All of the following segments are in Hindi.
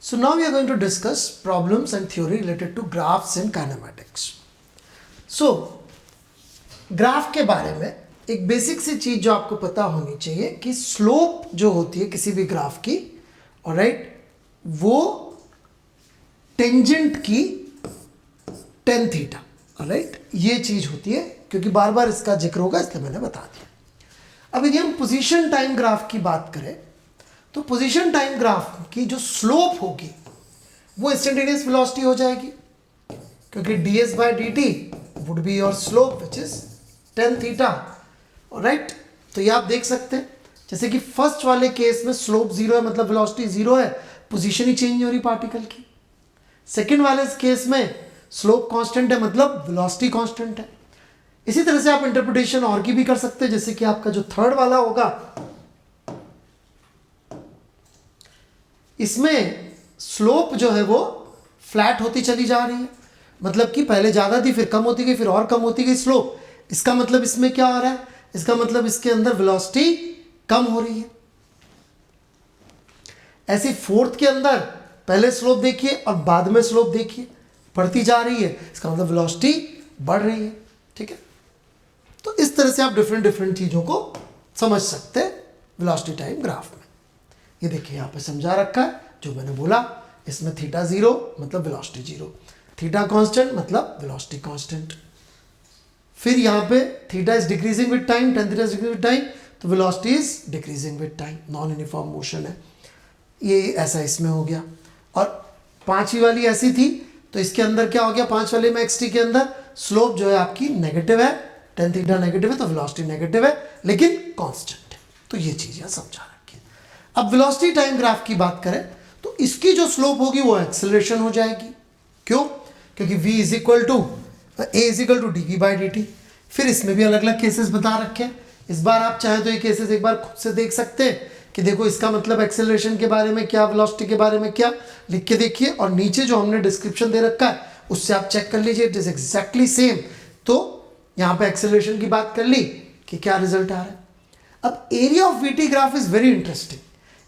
So now we are going to discuss problems and theory related to graphs in kinematics. So graph के बारे में एक बेसिक सी चीज जो आपको पता होनी चाहिए कि स्लोप जो होती है किसी भी ग्राफ की, ऑलराइट, वो टेंजेंट की tan थीटा, ऑलराइट, ये चीज होती है, क्योंकि बार बार इसका जिक्र होगा इसलिए मैंने बता दिया. अब यदि हम पोजीशन टाइम ग्राफ की बात करें तो पोजीशन टाइम ग्राफ की जो स्लोप होगी वो इंस्टेंटेनियस वेलोसिटी हो जाएगी, क्योंकि ds/dt would be your slope which is tan theta, right. तो ये आप देख सकते हैं, जैसे कि फर्स्ट वाले केस में स्लोप जीरो है, मतलब वेलोसिटी जीरो है, पोजीशन ही चेंज हो रही पार्टिकल की. सेकेंड वाले केस में स्लोप कांस्टेंट है, मतलब वेलोसिटी कांस्टेंट है. इसी तरह से आप इंटरप्रिटेशन और की भी कर सकते हैं, जैसे कि आपका जो थर्ड वाला होगा इसमें स्लोप जो है वो फ्लैट होती चली जा रही है, मतलब कि पहले ज्यादा थी फिर कम होती गई फिर और कम होती गई स्लोप. इसका मतलब इसमें क्या हो रहा है, इसका मतलब इसके अंदर वेलोसिटी कम हो रही है. ऐसे फोर्थ के अंदर पहले स्लोप देखिए और बाद में स्लोप देखिए, बढ़ती जा रही है, इसका मतलब वेलोसिटी बढ़ रही है. ठीक है, तो इस तरह से आप डिफरेंट चीजों को समझ सकते हैं वेलोसिटी टाइम ग्राफ में. ये देखिए यहाँ पे समझा रखा है जो मैंने बोला, इसमें थीटा जीरो मतलब वेलोसिटी जीरो, थीटा कांस्टेंट मतलब वेलोसिटी कांस्टेंट. फिर यहाँ पे theta is decreasing with time, tan theta is decreasing with time, तो velocity is decreasing with time. Non uniform motion है, ये ऐसा इसमें हो गया. और पांचवी वाली ऐसी थी, तो इसके अंदर क्या हो गया, पांच वाले में xt के अंदर स्लोप जो है आपकी नेगेटिव है, tan थीटा नेगेटिव है तो वेलोसिटी नेगेटिव है लेकिन कांस्टेंट है. तो ये चीज यहाँ समझा रखी है. अब वेलोसिटी टाइम ग्राफ की बात करें तो इसकी जो स्लोप होगी वो एक्सेलरेशन हो जाएगी. क्यों? क्योंकि v is equal to a is equal to dv/dt. फिर इसमें भी अलग अलग केसेस बता रखे हैं. इस बार आप चाहें तो ये केसेस एक बार खुद से देख सकते हैं कि देखो इसका मतलब एक्सेलरेशन के बारे में क्या, वेलोसिटी के बारे में क्या, लिख के देखिए. और नीचे जो हमने डिस्क्रिप्शन दे रखा है उससे आप चेक कर लीजिए, इट इज एग्जैक्टली सेम. तो यहाँ पे एक्सेलरेशन की बात कर ली कि क्या रिजल्ट आ रहा है. अब area of VT graph is very interesting.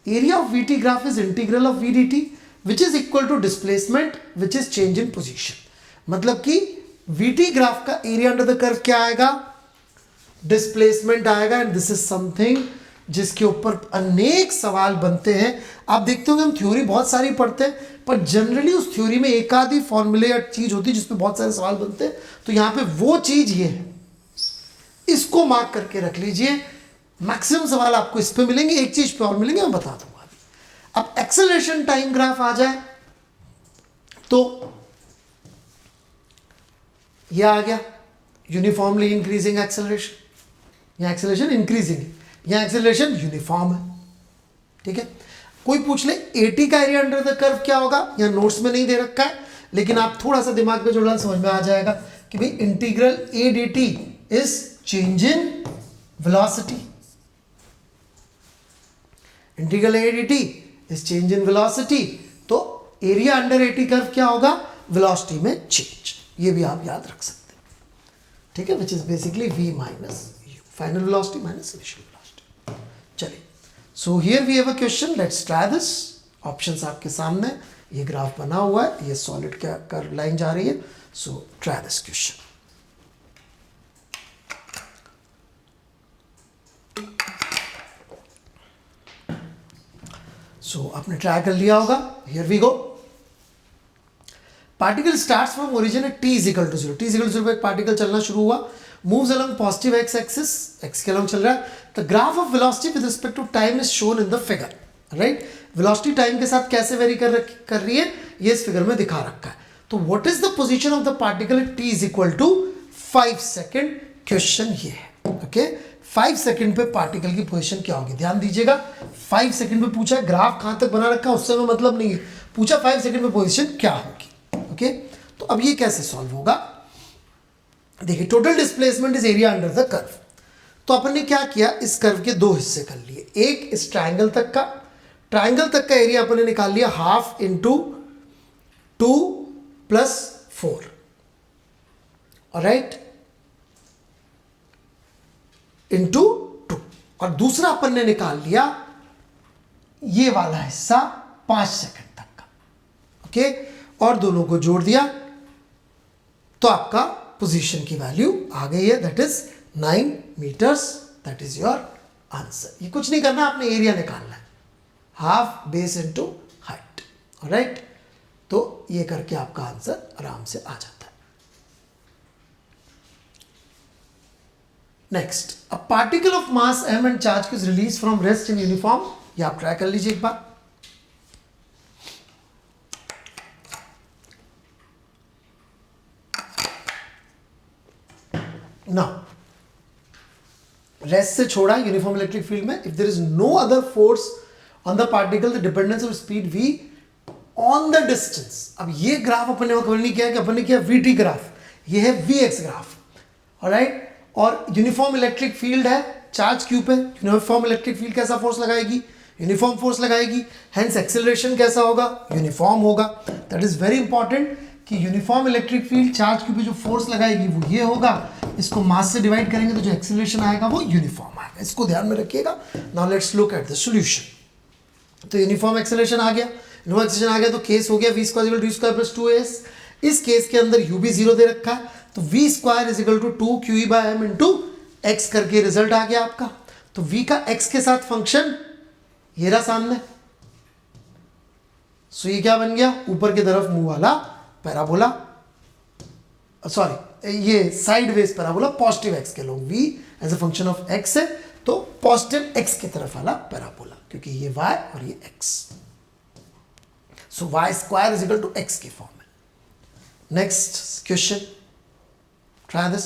Area of VT graph is integral of V D T which is equal to displacement which is change in position. मतलब कि वीटी ग्राफ का एरिया अंडर द कर्व क्या आएगा, डिस्प्लेसमेंट आएगा. एंड दिस इज समथिंग जिसके ऊपर अनेक सवाल बनते हैं. आप देखते होंगे हम थ्योरी बहुत सारी पढ़ते हैं, पर जनरली उस थ्योरी में एक आधी फॉर्मूले या चीज होती है जिसमें बहुत सारे सवाल बनते हैं. तो यहाँ पे वो चीज ये है, इसको मार्क करके रख लीजिए. मैक्सिमम सवाल आपको इस पे मिलेंगे, एक चीज पे और मिलेंगे, मैं बता दूंगा. अब एक्सेलरेशन टाइम ग्राफ आ जाए तो ये आ गया यूनिफॉर्मली इंक्रीजिंग एक्सेलरेशन. यहाँ एक्सेलरेशन इंक्रीजिंग है, यहाँ एक्सेलरेशन यूनिफॉर्म है. ठीक है, कोई पूछ ले 80 का एरिया अंडर द कर्व क्या होगा, यहाँ नोट्स में नहीं दे रखा है, लेकिन आप थोड़ा सा दिमाग में जोड़ना समझ में आ जाएगा कि भाई integral A D T is change in velocity. Integral A D T is change in velocity. तो एरिया अंडर 80 कर्व क्या होगा, वेलोसिटी में चेंज. ये भी आप याद रख सकते हैं. ठीक है, which is basically v minus u, final velocity minus initial velocity. चलिए, so here we have a question, let's try this. Options आपके सामने, ये ग्राफ बना हुआ है, ये सॉलिड क्या कर लाइन जा रही है. So try this question. So आपने ट्राई कर लिया होगा. Here we go. Particle starts from origin at t is equal to 0. t is equal to 0 पे एक पार्टिकल चलना शुरू हुआ, moves along positive x axis, x के अलोंग चल रहा है. The graph of velocity with respect to time is shown in the figure. Right, velocity time के साथ कैसे वेरी कर रही है ये इस फिगर में दिखा रखा है. तो what is the position of the particle at t is equal to 5 second. Question ये है. ओके, 5 सेकेंड पे पार्टिकल की पोजीशन क्या होगी, ध्यान दीजिएगा. 5 सेकेंड पे पूछा, ग्राफ कहां तक बना रखा है उससे हमें मतलब नहीं है, पूछा 5 सेकेंड पे पोजीशन क्या होगी. ओके, तो अब ये कैसे सॉल्व होगा. देखिए, total displacement is area under the curve. तो अपन ने क्या किया, इस कर्व के दो हिस्से कर लिए. एक इस ट्राइंगल तक का, ट्राइंगल तक का एरिया अपन ने निकाल लिया half into 2 plus 4. Alright, into 2. और दूसरा अपन ने निकाल लिया ये वाला हिस्सा 5 सेकंड तक का. ओके, और दोनों को जोड़ दिया तो आपका पोजीशन की वैल्यू आ गई है, that is 9 metres, that is your answer. ये कुछ नहीं करना, आपने एरिया निकालना है, half base into height, alright. तो ये करके आपका आंसर आराम से आ जाता है। Next, a particle of mass m and charge is release from rest in uniform, ये आप ट्राई कर लीजिए एक बार। नाउ रेस्ट से छोड़ा यूनिफॉर्म इलेक्ट्रिक फील्ड में, if there is no other force on the particle, the dependence of speed v on the distance. अब ये ग्राफ अपन ने कवर नहीं किया कि अपन ने किया vt ग्राफ, ये है vx ग्राफ, ऑलराइट। और यूनिफॉर्म इलेक्ट्रिक फील्ड है, चार्ज क्यू पे यूनिफॉर्म इलेक्ट्रिक फील्ड कैसा फोर्स लगाएगी, यूनिफॉर्म फोर्स लगाएगी, हेंस एक्सेलरेशन कैसा होगा, यूनिफॉर्म होगा। दैट इज वेरी इंपॉर्टेंट कि uniform electric field charge Q पे जो फोर्स लगाएगी वो ये होगा, इसको मास से डिवाइड करेंगे तो जो एक्सेलरेशन आएगा वो यूनिफॉर्म आएगा, इसको ध्यान में रखिएगा। Now let's look at the solution. तो यूनिफॉर्म एक्सेलरेशन आ गया, यूनिफॉर्म एक्सेलरेशन आ गया तो केस हो गया v square equal to d square plus 2as। इस केस के अंदर u भी 0 दे रखा है, तो v square is equal to 2qe/m into x करके रिजल्ट आ गया आपका। तो v का x के साथ फंक्शन ये रहा सामने, सो ये क्या बन गया, ऊपर की तरफ मुंह वाला पैराबोला, सॉरी ये sideways parabola, positive x के लोग v as a function of x है तो पॉजिटिव x की तरफ वाला पैराबोला, क्योंकि ये y और ये x, so y square is equal to x की फॉर्म है। Next question, try this.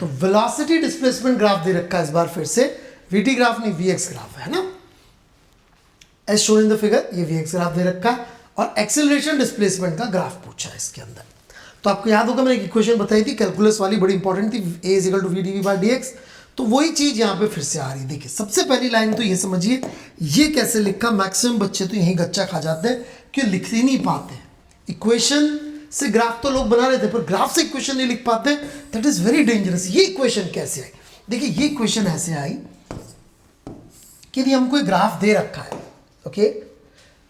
तो वेलोसिटी डिस्प्लेसमेंट ग्राफ दे रखा है इस बार फिर से, vt ग्राफ नहीं vx ग्राफ है ना, as shown in the figure, ये vx ग्राफ दे रखा है और एक्सेलरेशन डिस्प्लेसमेंट का ग्राफ पूछा है इसके अंदर। तो आपको याद होगा मैंने एक इक्वेशन बताई थी कैलकुलस वाली, बड़ी इंपॉर्टेंट थी, a is equal to v dv by dx। तो वही चीज यहाँ पे फिर से आ रही है। देखिए सबसे पहली लाइन तो ये समझिए, ये कैसे लिखा, मैक्सिमम बच्चे तो यही गच्चा खा जाते हैं कि लिख ही नहीं पाते। इक्वेशन से ग्राफ तो लोग बना लेते पर ग्राफ से इक्वेशन नहीं लिख पाते, दैट इज वेरी डेंजरस। ये इक्वेशन कैसे आई, देखिए ये इक्वेशन ऐसे आई कि यदि हमको एक ग्राफ दे रखा है, ओके,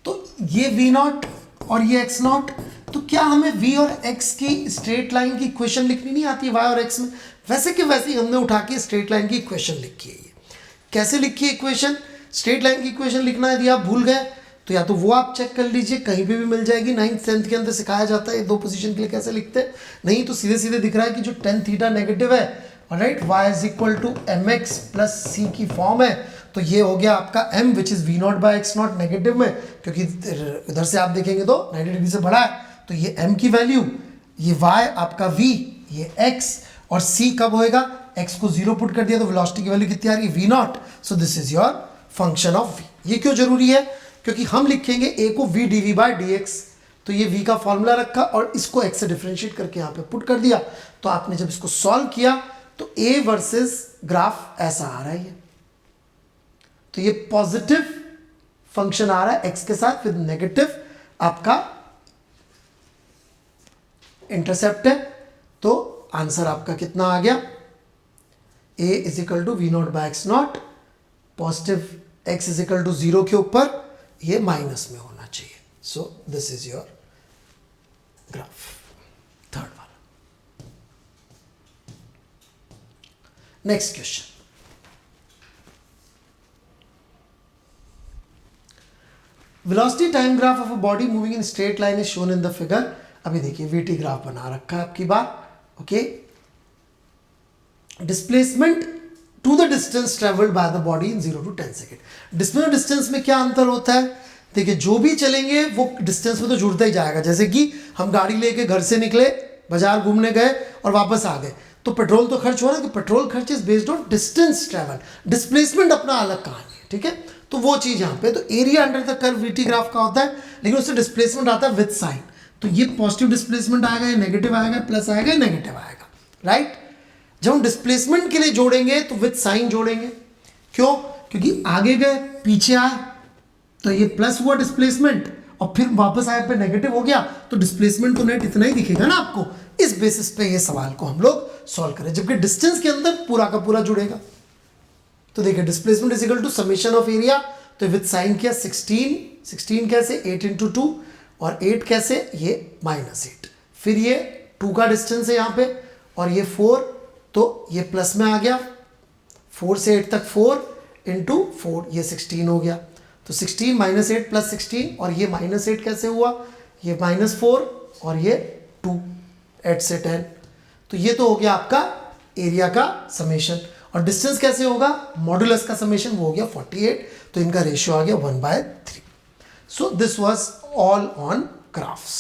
तो ये v नॉट और ये x नॉट, तो क्या हमें v और x की स्ट्रेट लाइन की इक्वेशन लिखनी नहीं आती है y और x में, वैसे कि वैसे ही हमने उठा के स्ट्रेट लाइन की इक्वेशन लिखी है। ये कैसे लिखी है इक्वेशन, स्ट्रेट लाइन की इक्वेशन लिखना यदि आप भूल गए तो या तो वो आप चेक कर लीजिए, कहीं पे भी मिल जाएगी, 9th 10th के अंदर सिखाया जाता है दो पोजीशन के लिए कैसे लिखते हैं। नहीं तो सीधे सीधे दिख रहा है कि जो tan थीटा नेगेटिव है, alright, y is equal to mx plus c की फॉर्म है, तो ये हो गया आपका m which is v naught by x naught negative में, क्योंकि इधर से आप देखेंगे तो 90 डिग्री से बड़ा है, तो ये m की वैल्यू, ये y आपका v, ये x, और c कब होएगा, x को 0 पुट कर दिया तो वेलोसिटी की वैल्यू कितनी आ रही है, v not. So this is your function of v। ये क्यों जरूरी है, क्योंकि हम लिखेंगे a को v dv बाय dx, तो ये v का फॉर्मूला रखा और इसको x से डिफरेंशिएट करके यहाँ पे पुट कर दिया। तो आपने जब इसको सॉल्व किया तो a वर्सेस ग्राफ ऐसा आ रहा है, तो ये पॉजिटिव फंक्शन आ रहा है x के साथ, विद नेगेटिव आपका इंटरसेप्ट है। तो आंसर आपका कितना आ गया, a is equal to V naught by X naught, positive x is equal to 0 के ऊपर ये माइनस में होना चाहिए। So this is your graph, third वाला। Next question, velocity time graph of a body moving in straight line is shown in the figure. अभी देखिए वीटी ग्राफ बना रखा है आपकी बार, okay. Displacement to the distance travelled by the body in 0 to 10 second. Displacement distance में क्या अंतर होता है, देखिए जो भी चलेंगे वो डिस्टेंस में तो जुड़ता ही जाएगा। जैसे कि हम गाड़ी लेके घर से निकले, बाजार घूमने गए और वापस आ गए, तो पेट्रोल तो खर्च हो रहा है, कि पेट्रोल खर्च is based on distance travel, displacement अपना अलग कहानी है, ठीक है। तो वो चीज़ यहाँ पे, तो area under the curve VT graph का होता है, लेकिन उससे डिस्प्लेसमेंट आता है विद साइन। तो ये पॉजिटिव डिस्प्लेसमेंट आएगा, ये नेगेटिव आएगा, प्लस आएगा, नेगेटिव आएगा, राइट। जब हम डिस्प्लेसमेंट के लिए जोड़ेंगे तो विद साइन जोड़ेंगे, क्यों, क्योंकि आगे गए पीछे आए तो ये प्लस हुआ डिस्प्लेसमेंट, और फिर वापस आए पे नेगेटिव हो गया, तो डिस्प्लेसमेंट तो नेट इतना ही दिखेगा ना आपको। इस बेसिस पे ये सवाल को हम लोग सॉल्व करें, जबकि डिस्टेंस के अंदर पूरा का पूरा जुड़ेगा। तो देखिए displacement is equal to summation of area, तो विद साइन किया 16 कैसे 8 इंटू 2 और 8 कैसे ये -8, फिर ये 2 का डिस्टेंस है यहाँ पे और ये 4, तो ये प्लस में आ गया 4 से 8 तक 4 इंटू 4 ये 16 हो गया, तो 16 -8 प्लस 16 और ये -8 कैसे हुआ, ये -4 और ये 2 8 से 10, तो ये तो हो गया आपका एरिया का समेशन। और डिस्टेंस कैसे होगा, मॉडुलस का समेशन वो हो गया 48, तो इनका रेशियो आ गया 1/3। So this was all on graphs.